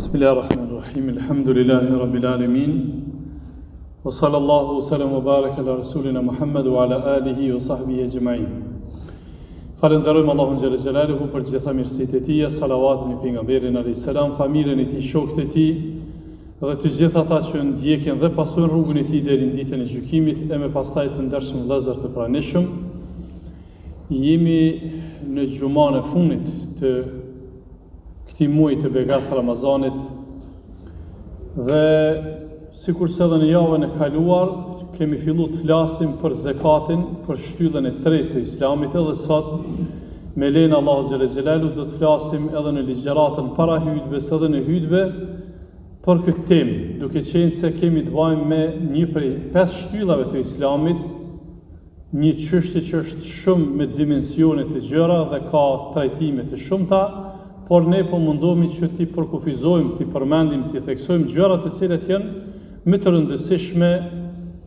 Bismillahirrahmanirrahim. Alhamdulillahi rabbil alamin. Wa sallallahu wa sallam wa baraka ala rasulina Muhammad wa ala alihi wa sahbihi ajma'in. Falenderojmë Allahun xhalla xhelaluhu për gjitha mirësitë e tij, salavat me pejgamberin alayhis salam, familjen e tij, shokët e tij dhe të gjithë ata që ndjekin dhe pasojnë rrugën e tij deri në ditën e gjykimit e me pastaj të ndershëm vëllezër të pranishëm. Jemi në xhuman e fundit të këtij muaji të begat Ramazanit dhe sikurse edhe në javën e kaluar kemi filluar të flasim për zakatin, për shtyllën e tretë të Islamit, edhe sot me lejen e Allahut xhalla xhelalu do të flasim edhe në ligjëratën para hutbes edhe në hutbe për këtë temë, duke qenë se kemi të bëjmë me një prej 5 shtyllave të Islamit, një çështje që është shumë me dimensione të gjëra dhe ka trajtime të shumta, por ne po mundohemi që ti përkufizojmë, ti përmendim, ti theksojmë gjërat të cilat janë më të rëndësishme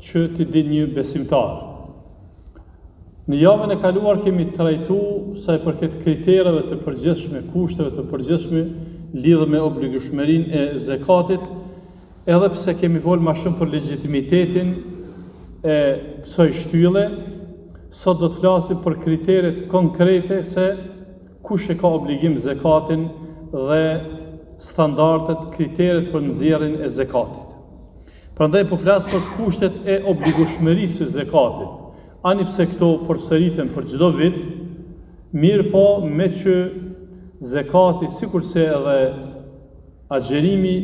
që ti din një besimtar. Në javën e kaluar kemi trajtuar sa i përket kritereve të përgjithshme, kushteve të përgjithshme lidhur me obligueshmërinë e zakatit, edhe pse kemi folur më shumë për legjitimitetin e kësaj shtylle, sot do të flasim për kriteret konkrete se kush e ka obligim zakatin dhe standardet, kriteret për nxjerrjen e zakatit. Prandaj po flas për kushtet e obligueshmërisë së zakatit. Ani pse këto përsëriten për çdo vit, mirë po me që zakati, sikurse edhe agjerimi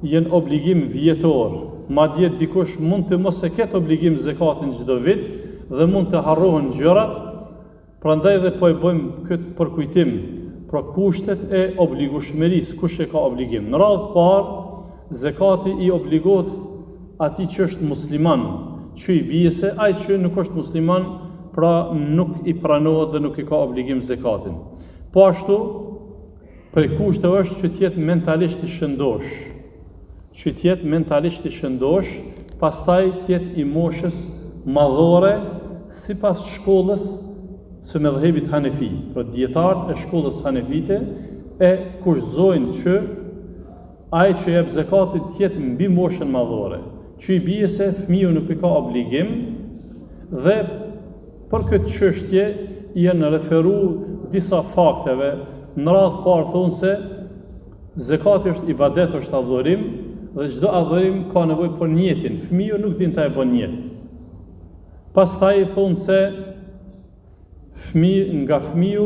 janë obligim vjetor, madje dikush mund të mos e ketë obligim zakatin çdo vit dhe mund të harrohen gjërat. Prandaj dhe po e bëjmë këtë përkujtim për kushtet e obligueshmërisë, kush e ka obligim. Në radhë të parë, zakati i obligohet atij që është musliman, që i bie se ai që nuk është musliman, pra nuk i pranohet dhe nuk i ka obligim zakatin. Po ashtu, prej kushteve është që të jetë mentalisht i shëndosh. Që të jetë mentalisht i shëndosh, pastaj të jetë i moshës madhore sipas shkollës së medhhebit Hanefi, pra dietarët e shkollës Hanefite e kurthzojnë që ai që jep zakatin të jetë mbi moshën madhore, që i bie se fëmiu nuk i ka obligim, dhe për këtë çështje janë referuar disa fakteve. Në radhë parë thonë se zakati është ibadet, është adhurim, dhe çdo adhurim ka nevojë për niyetin. Fëmiu nuk din ta e bën niyet. Pastaj thonë se nga fëmiu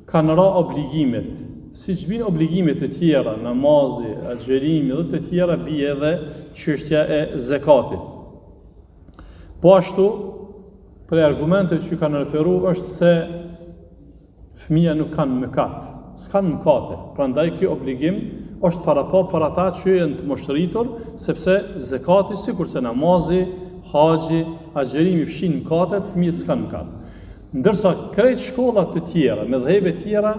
kanë ra obligimet, siç vijnë obligimet të tjera, namazi, agjerimi dhe të tjera, bie edhe çështja e zakatit. Po ashtu, për argumentet që kanë referuar është se fëmia nuk kanë mëkat, s'kanë mëkate, prandaj ky obligim është për ata që janë të moshtëritur, sepse zakati, sikurse namazi, haxhi, agjerimi fshin mëkatet, fëmijët s'kanë mëkat. Ndërsa krejt shkollat të tjera, medhhebe të tjera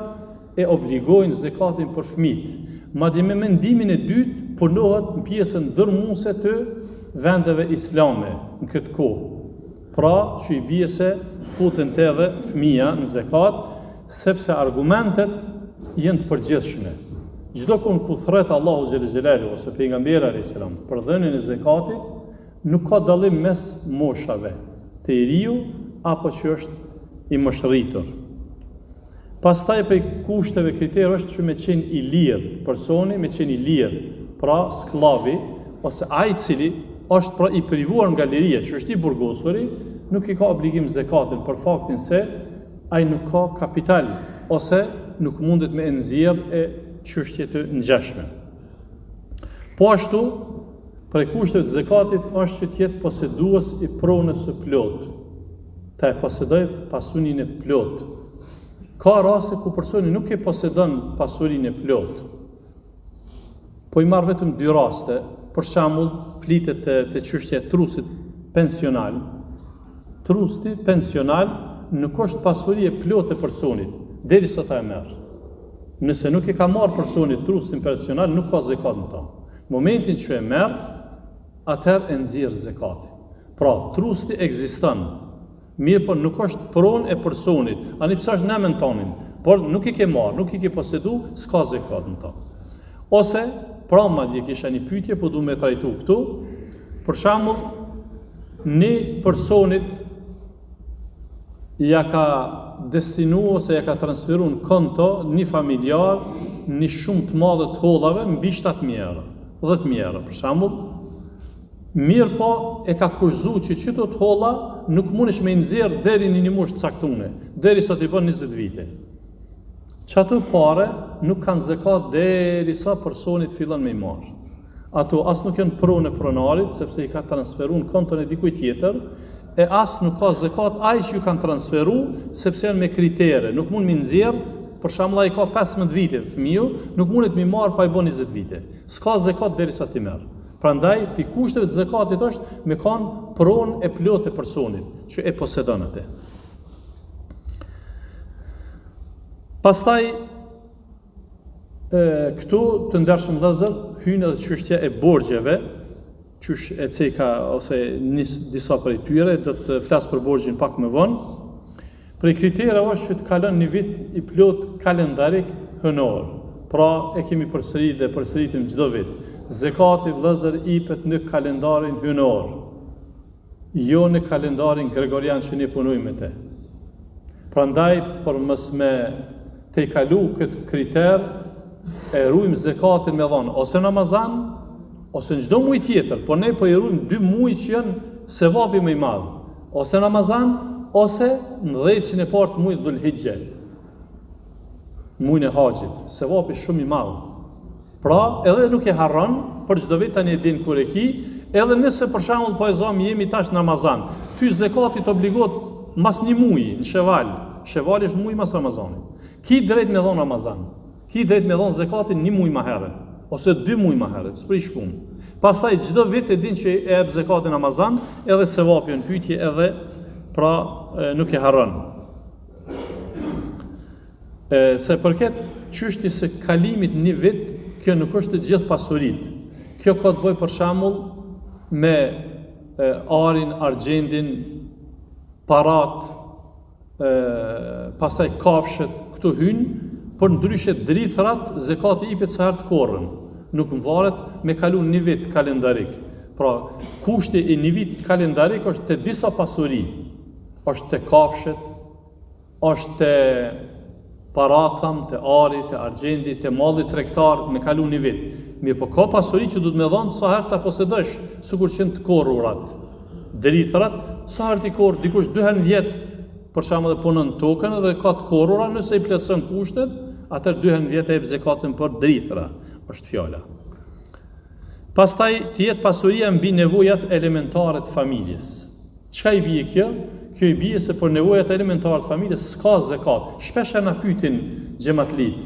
e obligojnë zakatin për fëmijët. Madje me mendimin e dytë punohet në pjesën ndërmuese të vendeve islame në këtë kohë. Pra, që i bie se futen të edhe fëmia në zakat, sepse argumentet janë të përgjithshme. Çdo kënd ku thret Allahu xhel xelalu ose pejgamberi alayhis salam për dhënien e zakatit, nuk ka dallim mes moshave, të riu apo që është i moshtërritur. Pastaj për kushteve kriterë është që me qenë i lirë, personi me qenë i lirë, pra sklavi, ose ai cili është pra i privuar nga liria, që është i burgosuri, nuk i ka obligim zakatin për faktin se ai nuk ka kapital, ose nuk mundet me nxjerr e çështje të ngjashme. Po ashtu, për kushteve të zakatit është që të jetë posedues i pronës së plotë, ta e posedoj pasurinë e plot. Ka raste ku personi nuk e posedon pasurinë e plot. Po i marr vetëm 2 raste. Për shembull, flitet te çështja e trusit pensional. Trusti pensional nuk është pasuri e plotë e personit, derisa ta e merr. Nëse nuk e ka marr personi trusin pensional, nuk ka zakat në ta. Momentin që e merr, atëherë e nxjerr zakatin. Pra, trusti ekziston. Mirë, por nuk është pronë e personit, ani pse është në emën tonin, por nuk i ke marrë, nuk i ke posedu, s'ka zakat në ta. Ose, pra madje kisha një pyetje, po du me trajtu këtu, për shembull, një personit ja ka destinu ose ja ka transferu në konto një familjar një shumë të madhe të hollave mbi 7.000 euro, 10.000 euro për shembull. Mirë po e ka kushzu që qëto të holla nuk mundesh me nxjerr deri në një moshë caktune, deri sa t'i bën 20 vite. Çato pare nuk kanë zakat derisa personi fillon me i marr. Ato as nuk janë pronë e pronarit, sepse i ka transferuar në konton e dikujt tjetër, e as nuk ka zakat ai që ju kanë transferu, sepse janë me kritere, nuk mund mi nxjerr, për shembull ai ka 15 vite fëmiu, nuk mundet mi marr pa i bën 20 vite. S'ka zakat derisa ti merr. Prandaj, pi kushteve të zakatit është me kanë pronë e plotë e personit që e posedon atë. Pastaj këtu të ndershëm vëllezër hyn edhe çështja e borxheve, qysh e ceka ose disa prej tyre do të flas për borxhin pak më vonë. Prej kriterave është që të kalon një vit i plot kalendarik hënor. Pra e kemi përsëritur dhe përsëritim çdo vit. Zakati vëllezër ipet në kalendarin hynor, jo në kalendarin gregorian që ne punojmë me te. Prandaj, për mos me te kalu këtë kriter, e rujmë zakatin me dhonë, ose në Ramazan, ose në çdo muaj tjetër, por ne po i rujmë 2 muaj që janë sevapi më i madh, ose në Ramazan, ose në 10 e parë të muajit Dhulhijhe, muajin e Haxhit, sevapi shumë i madh. Pra, edhe nuk e harron, për çdo vit tani e din kur e ki, edhe nëse për shembull po e zomi jemi tash në Ramazan, ty zakati të obligohet mas një muaji në Sheval. Sheval është muaji mas Ramazanit. Ki drejt me dhon Ramazan. Ki drejt me dhon zakatin një muaj më herët, ose 2 muaj më herët, s'prish punë. Pastaj çdo vit e din që e jep zakatin Ramazan, edhe sevapi në pyetje edhe pra nuk e harron. Se përket çështjes së kalimit një vit, kjo nuk është të gjithë pasuritë. Kjo ka të bëjë për shembull me arin, argjendin, parat, pastaj kafshët, këtu hynë, por ndryshe drithrat, zakati ipet sa herë të korrën. Nuk varet me kalu një vit kalendarik. Pra, kushti i një vit kalendarik është të disa pasuri. Është të kafshët, është të paratham, të ari, të argjendi, të malli tregtar, me kalu një vit. Mirë po ka pasuri që du të me dhonë sa herë ta posedosh, sikur që në të korrurat. Drithrat, sa herë t'i korrë, dikush 2 herë në vjet, për shembull dhe punën tokën dhe ka të korrura, nëse i plotson kushtet, atër 2 herë në vjet e jep zakatin për drithra, është fjala. Pastaj të jetë pasuria mbi nevojat elementare të familjes. Çka i bie kjo? Kjo i bie se për nevojat elementare të familjes s'ka zakat. Shpesh na pyetin xhamatlit.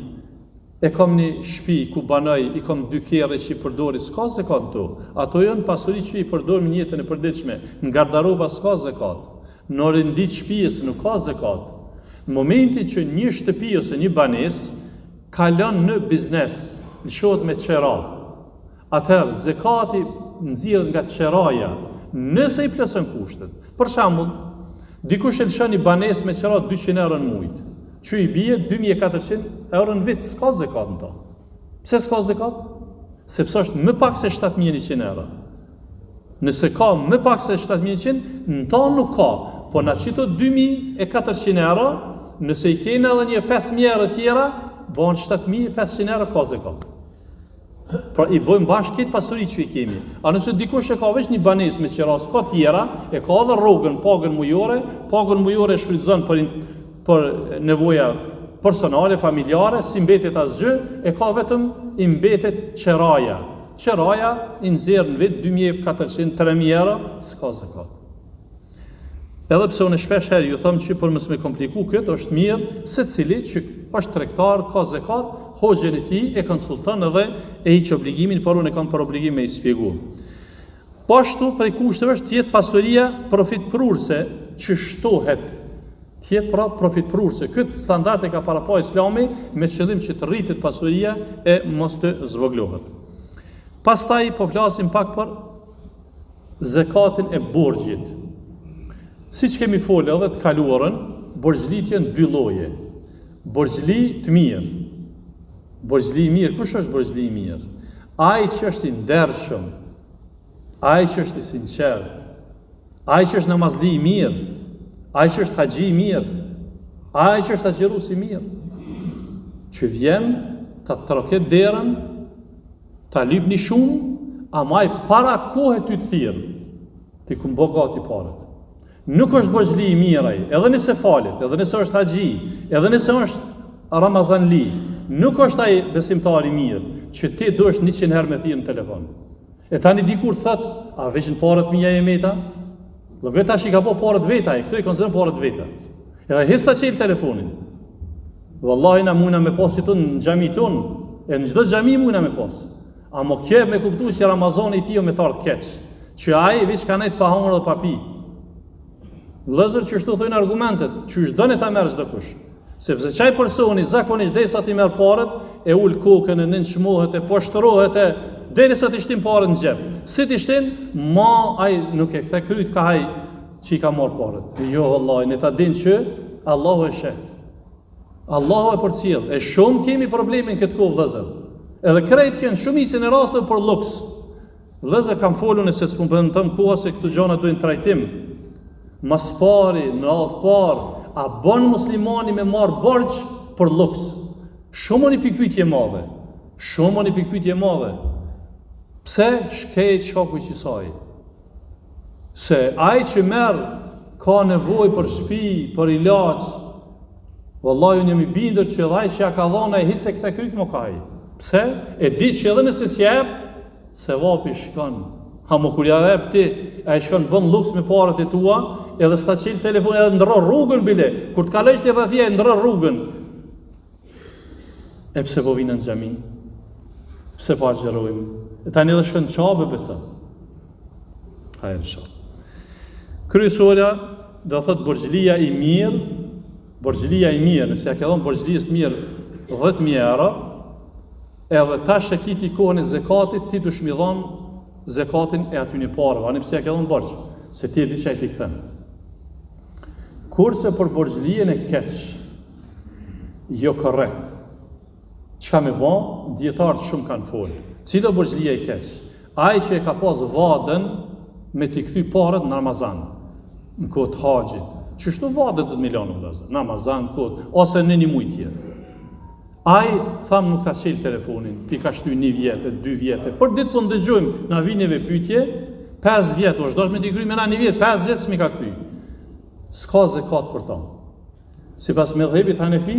E kam një shtëpi ku banoj, i kam 2 kerre që i përdori, s'ka zakat këtu. Ato janë pasuri që i përdor në jetën e përditshme. Në gardaroba s'ka zakat. Në rendit shtëpisë nuk ka zakat. Në momentin që një shtëpi ose një banesë kalon në biznes, lëshohet me qera, atëherë zakati nxirret nga qeraja, nëse i plotson kushtet. Për shembull, dikush e lëshon një banesë me qera 200 euro në muaj, që i bie 2400 euro në vit, s'ka zakat në to. Pse s'ka zakat? Sepse është më pak se 7100 euro. Nëse ka më pak se 7100, në to nuk ka, po na qito 2400 euro, nëse i kene edhe një 5000 euro tjera, bën 7500 euro ka zakat. Pra i bëjmë bashkë këtë pasuri që i kemi. A nëse dikush e ka veç një banesë me qera, s'ka tjera, e ka edhe rrogën, pagën mujore e shfrytëzon për nevoja personale, familjare, si mbetet asgjë, e ka vetëm i mbetet qeraja. Qeraja i nxjerr në vit 2400-3000 euro, s'ka zakat. Edhe pse unë shpesh herë ju them që për mos me kompliku këtë, është mirë secili që është tregtar ka zakat, hoxhën e tij e konsulton edhe e hiq obligimin, por unë kam për obligim me i shpjegu. Po ashtu prej kushteve është të jetë pasuria profitpruese që shtohet. Të jetë pra profitpruese. Këtë standard e ka parapoj Islami me qëllim që të rritet pasuria e mos të zvoglohet. Pastaj po flasim pak për zakatin e borxhit. Siç kemi folë edhe të kaluarën, borxhlit janë 2 lloje. Borxhli të mirë, Borxhli i mirë, kush është borxhli i mirë? Ai që është i ndershëm, ai që është i sinqert, ai që është namazli i mirë, ai që është haxhi i mirë, ai që është agjërues i mirë, që vjen ta troket derën, ta lypni shumë, amaj para kohë ty të thirr, ti ku mbo gati parët. Nuk është borxhli i mirë ai, edhe nëse falet, edhe nëse është haxhi, edhe nëse është Ramazanli, nuk është ai besimtar i mirë, që ti duhesh 100 herë me thirr në telefon. E tani dikur thot, a veç në parët mia e meta? Llogë tash i ka po parët veta ai, këto i konsideron parët veta. Edhe hesta çel telefonin. Wallahi na muna me pas këtu në xhami ton, e në çdo xhami muna me pas. A mo kje me kuptu që Ramazani i tij me tar keq, që ai veç ka nejt pa hangër dhe pa pi. Vëllezër që shtu thojnë argumentet, që është dënë ta merr çdo kush. Sepse çaj personi zakonisht derisa ti merr parët, e ul kokën, e nënçmohet, e poshtërohet, derisa ti shtin parën në xhep. Si ti shtin, ma ai nuk e kthe kryt ka ai që i ka marr parët. Jo vallahi, ne ta dinë që Allahu e sheh. Allahu e përcjell. E shumë kemi problemin këtë kohë vëllezër. Edhe krejt kënë shumicën e rasteve për luks. Vëllezër kam folur nëse s'pun përndëm koha se këtu gjona dojnë trajtim. Mas pari, në radhë parë, a bën muslimani me marë borç për luks? Shumë një pikpyetje madhe. Shumë një pikpyetje madhe. Pse shkejt shaku i qisaj? Se ai që merë ka nevojë për shtëpi, për ilaç, vallahi unë jam i bindur që ai që ja ka dhënë ai hise këtë kryt më kaj. Pse? E di që edhe nëse s'jep, se vapi shkon. Ha më kur ja dhep ti, ai shkon bën luks me parët e tua, edhe s'ta qel telefonin edhe ndërro rrugën bile. Kur të kalosh ti rrethje ndërro rrugën. E pse po vinë në xhami? Pse po agjerojmë? E tani edhe shkon çabe besa. Hajr inshallah. Kryesorja do thot borxhlia i mirë, nëse ja ke dhënë borxhlisë mirë 10.000 euro, edhe tash e kiti kohën e zekatit, ti dush mi dhon zekatin e aty një parëve, ani pse ja ke dhënë borxh, se ti e di çaj ti kthen. Kurse për borxhlien e keq, jo korrekt. Çka me bë? Dietarët shumë kanë folë. Cila borxhlia e keq? Ai që e ka pas vadën me t'i kthy parët në Ramazan, në kohë të haxhit. Çështu vadët 10 milionë vëllazër, në Ramazan kohë ose në një muaj tjetër. Ai tham nuk ta qel telefonin, ti ka shty 1 vjetë, 2 vjetë. Për ditë po ndëgjojmë na vinëve pyetje, 5 vjet, o çdo me ti kry me na 1 vjet, 5 vjet s'mi ka kthy. S'ka zekat për ta. Sipas mëdhëbit Hanefi,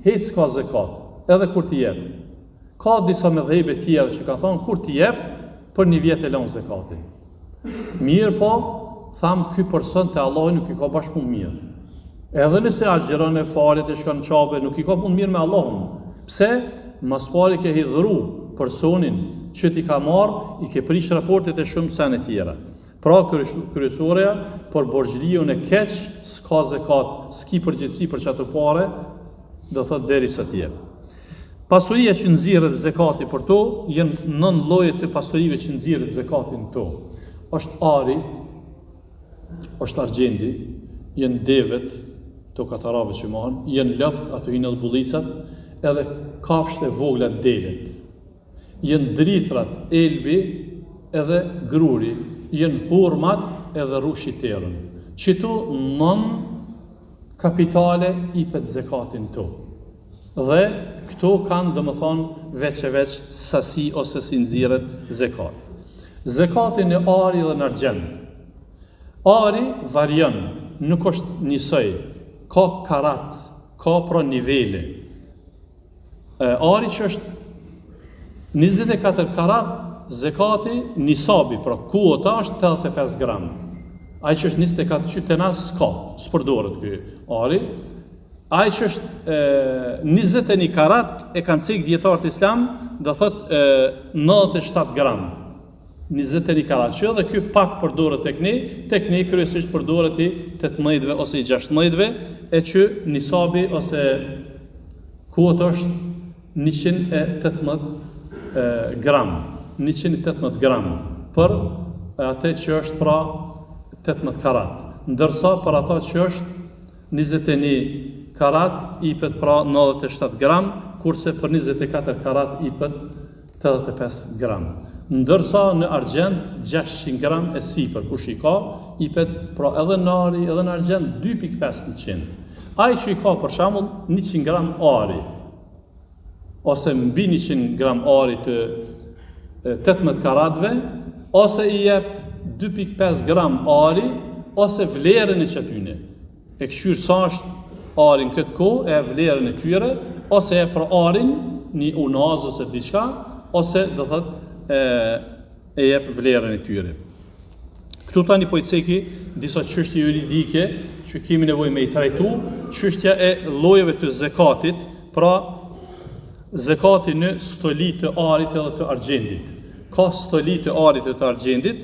hiç s'ka zekat, edhe kur ti jep. Ka disa mëdhëbe të tjera që kanë thonë kur ti jep, për 1 vjet e lën zekatin. Mirë po, tham ky person te Allahu nuk i ka bashkëpunë mirë. Edhe nëse agjeron e falet e shkon çabe, nuk i ka punë mirë me Allahun. Pse? Mas pari ke hidhuru personin që ti ka marrë, i ke prish raportet e shumë sene tjera. Pra kryesorja, për borxhliun e keq, s'ka zekat, s'ki përgjegjësi për çato pare, do thot derisa ti jep. Pasuria që nxirret zekati për to, janë 9 lloje të pasurive që nxirret zekatin to. Është ari, është argjendi, janë devet, to katarave që marrën, janë lopt, ato hinë edhe bullicat, edhe kafshët e vogla delet. Janë drithrat, elbi, edhe gruri, janë hurmat edhe rushiterën. Qëtu 9 kapitale i pet zekatin to. Dhe këto kanë domethënë veç e veç sasi ose si nxirret zekati. Zekatin e ari dhe në argjend. Ari varion, nuk është njësoj, ka karat, ka pra nivele. Ari që është 24 karat, zekati nisabi, pra kuota është 85 gram. Ai që është 24 qytena s'ka, s'përdoret ky ari. Ai që është 21 karat e kanë cek dietarët islam, do thot 97 gram. 21 karat që dhe ky pak përdoret tek ne kryesisht përdoret i 18-ve ose i 16-ve, e që nisabi ose kuota është 118 gram, 118 gram për atë që është pra 18 karat. Ndërsa për ata që është 21 karat i pet pra 97 gram, kurse për 24 karat i pët 85 gram. Ndërsa në argjend 600 gram e sipër, kush i ka, i pët, pra edhe në ari, edhe në argjend 2.500. Ai që i ka për shembull 100 gram ari, ose mbi 100 gram ari të 18 karatve, ose i jep 2.5 gram ari, ose vlerën e qëtyne. E këshyrë sa është arin këtë kohë, e vlerën e tyre, ose e për arin një unaz ose diçka, ose do thot e jep vlerën e tyre. Këtu tani po i ceki disa çështje juridike që kemi nevojë me i trajtu, çështja e llojeve të zakatit, pra zakati në stoli të arit edhe të argjendit. Ka stoli të arit edhe të argjendit.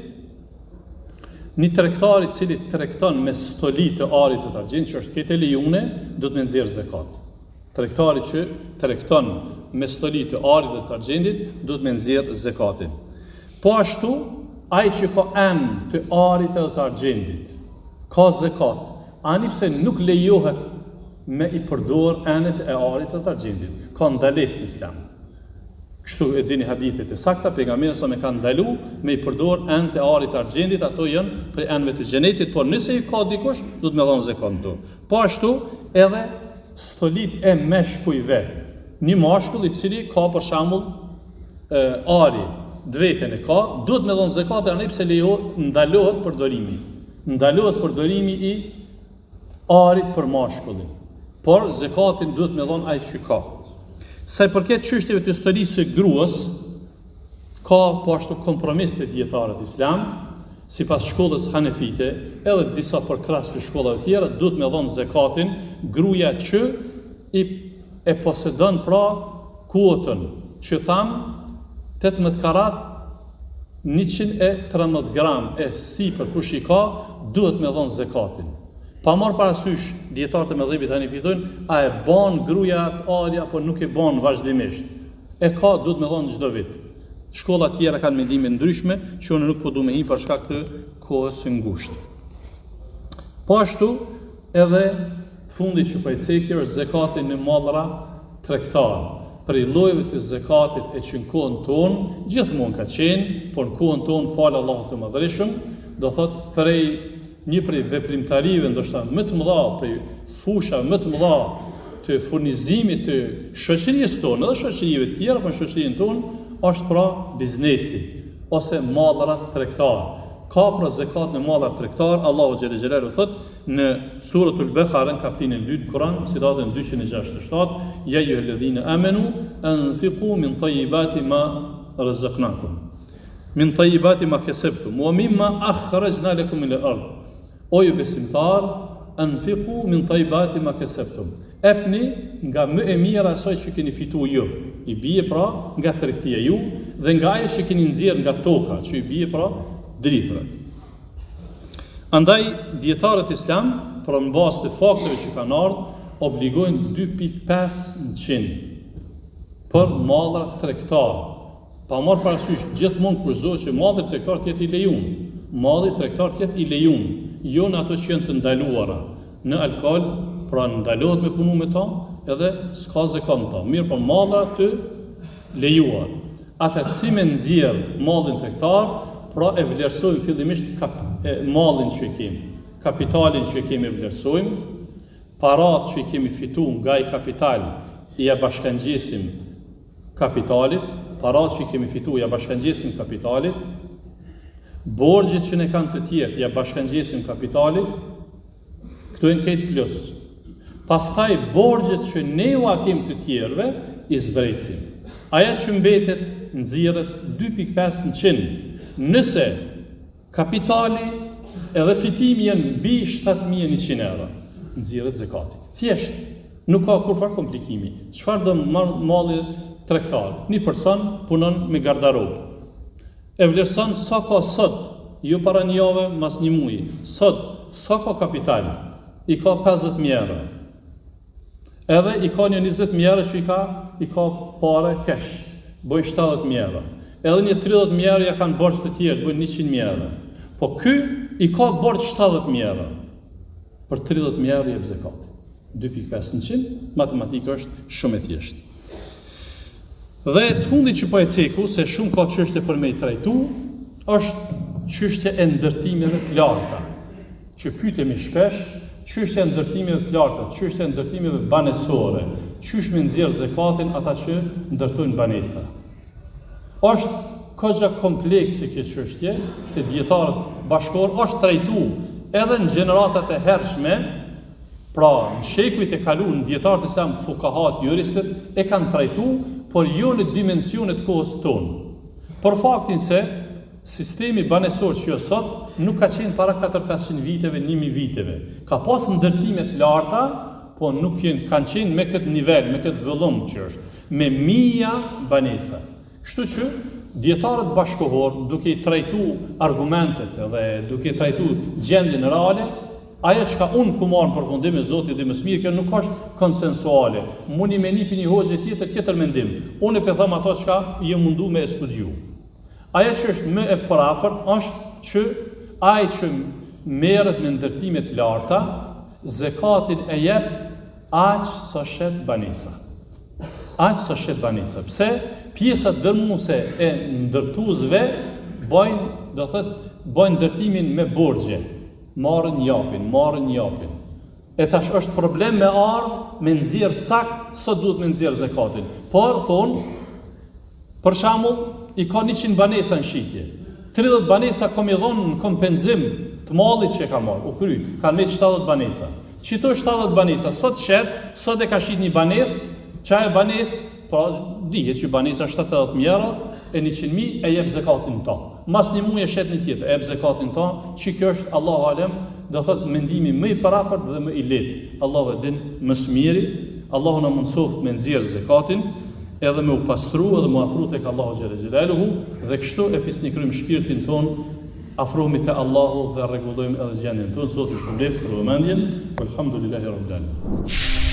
Një tregtar i cili tregton me stoli të arit edhe të argjendit, që është këtë lejune, do të më nxjerr zakat. Tregtari që tregton me stoli të arit edhe të argjendit, do të më nxjerr zakatin. Po ashtu, ai që ka anë të arit edhe të argjendit, ka zakat. Ani pse nuk lejohet me i përdor anët e arit edhe të argjendit. Ka ndalesë në Islam. Kështu e dini hadithet e sakta, pejgamberi sa me ka ndalu me i përdor anët e arit të argjendit, ato janë prej anëve të xhenetit, por nëse i ka dikush, do të më dhon zakat to. Po ashtu edhe stolit e meshkujve. Një mashkull i cili ka për shembull ari, dveten e ka, duhet me dhon zakat ani pse ndalohet përdorimi. Ndalohet përdorimi i arit për mashkullin. Por zakatin duhet me dhon ai që ka. Sa i përket çështjeve të historisë së gruas, ka po ashtu kompromis të dietarët islam, sipas shkollës hanefite, edhe disa përkras të shkollave tjera, duhet me dhon zakatin gruaja që e posedon pra kuotën, që tham 18 karat 113 gram e sipër kush i ka, duhet me dhon zakatin. Pa marrë parasysh, dietarët e mëdhëbit tani fitojnë, a e ban gruaja ari apo nuk e ban vazhdimisht. E ka, duhet me dhon çdo vit. Shkolla tjera kanë mendime ndryshme, që unë nuk po du me hi për shkak të kohës së ngushtë. Po ashtu, edhe fundi që po i cekë është zakati në mallra tregtar. Për i llojeve të zakatit e që në kohën tonë gjithmonë ka qenë, por në kohën tonë falë Allahut të Madhërisëm, do thot një prej veprimtarive ndoshta më të mëdha, prej fusha më të mëdha të furnizimit të shoqërisë tonë, edhe shoqërive të tjera, por shoqërinë tonë është pra biznesi ose mallrat tregtar. Ka pra zakat në mallrat tregtar, Allahu xhël xhelalu thot në suratul Baqara në kapitullin 2 Kur'an, citatën 267, ya ayyuhalladhina amanu anfiqu min tayyibati ma razaqnakum. Min tayyibati ma kasabtum wa mimma akhrajna lakum min al-ard. O ju besimtar, anfiqu min tayyibati ma kasabtum. Epni nga më e mira asaj që keni fituar ju. I bie pra nga tregtia ju dhe nga ajo që keni nxjerr nga toka, që i bie pra drithrat. Andaj dietarët islam, për në bazë të fakteve që kanë ardhur, obligojnë 2.5% për mallra tregtar. Pa marrë parasysh gjithmonë kurzohet që malli tregtar të jetë i lejuar. Malli tregtar të jetë i lejuar, jo në ato që janë të ndaluara. Në alkool, pra ndalohet me punu me ta, edhe s'ka zakat në ta. Mirë, por mallra të lejuar. Atëherë si me nxjerr mallin tregtar, pra e vlerësojmë fillimisht mallin që kemi, kapitalin që kemi vlerësojmë, parat që kemi fituar nga i kapital i bashkangjesim kapitalit, parat që kemi fituar ja bashkangjesim kapitalit, borxhet që ne kanë të tjerë ja bashkangjesim kapitalit, këto janë këtë plus. Pastaj borxhet që ne u kemi të tjerëve i zbresim. Aja që mbetet nxirret 2.5%. Nëse kapitali edhe fitimi janë mbi 7.100 euro, nxirret zakati. Thjesht, nuk ka kurfar komplikimi. Çfarë do malli tregtar? Një person punon me gardarobë. E vlerëson sa ka sot, jo para një jave, mas një muji. Sot, sa ka kapital? I ka 50.000 euro. Edhe i ka një 20.000 euro që i ka pare cash, bëj 70.000 euro. Edhe një 30.000 euro ja kanë borxh të tjerë, bëjnë 100.000 euro. Po ky i ka borxh 70.000 euro. Për 30.000 euro jep zakat. 2.5%, matematika është shumë e thjeshtë. Dhe të fundit që po e ceku, se shumë ka çështje për me i trajtu, është çështja e ndërtimeve të larta, që pyetemi shpesh, çështja e ndërtimeve të larta, çështja e ndërtimeve banesore, çysh me nxjerr zakatin ata që ndërtojnë banesa. Është kogja komplekse kjo çështje, të dietarët bashkor është trajtu edhe në gjeneratat e hershme, pra në shekujt e kaluar në dietarët islam, fukahat, juristët e kanë trajtu, por jo në dimensionet kohës tonë. Por faktin se sistemi banesor që jo sot nuk ka qenë para 400-500 viteve, 1000 viteve. Ka pas ndërtime të larta, po nuk kanë qenë me këtë nivel, me këtë vëllum që është, me mija banesa. Kështu që dietarët bashkohor, duke i trajtu argumentet dhe duke i trajtu gjendjen reale, ajo që ka unë ku marrë në përfundim e Zotit dhe më smirë, kjo nuk është konsensuale. Mundi me nipi një hoxhe tjetër mendim. Unë e për thëmë ato që ka jë mundu me e studiu. Ajo që është më e përafër është që ai që merret me ndërtimet larta, zakatin e jep aq sa shet banesa. Aq sa shet banesa. Pse? Pjesat dërmuese e ndërtuesve bojnë ndërtimin me borxhe. Marrën japin. E tash është problem me me nxjerr sakt sa duhet me nxjerr zakatin. Por thonë, për shembull, i ka 100 banesa në shitje. 30 banesa kom i dhonë në kompenzim të mallit që e ka marrë, u kry, kanë me 70 banesa. Qito 70 banesa, sot sot e ka shit një banes, qaj e banes, pra dihet që banesa 70.000 euro, e 100.000 e jep zakatin ta. Mas një muaj e shet një tjetër, e jep zakatin ta, që kjo është Allahu alem, do thotë mendimi më i parafort dhe më i lehtë. Allahu e din më së miri, Allahu na mundsoft me nxjerr zakatin, edhe me u pastru edhe me afru tek Allahu xhela xhelaluhu, dhe kështu e fisnikrojmë shpirtin ton, afrohemi te Allahu dhe rregullojmë edhe gjendjen tonë. Zoti ju shpëlbeft për vëmendjen. Alhamdulillahi rabbil alamin.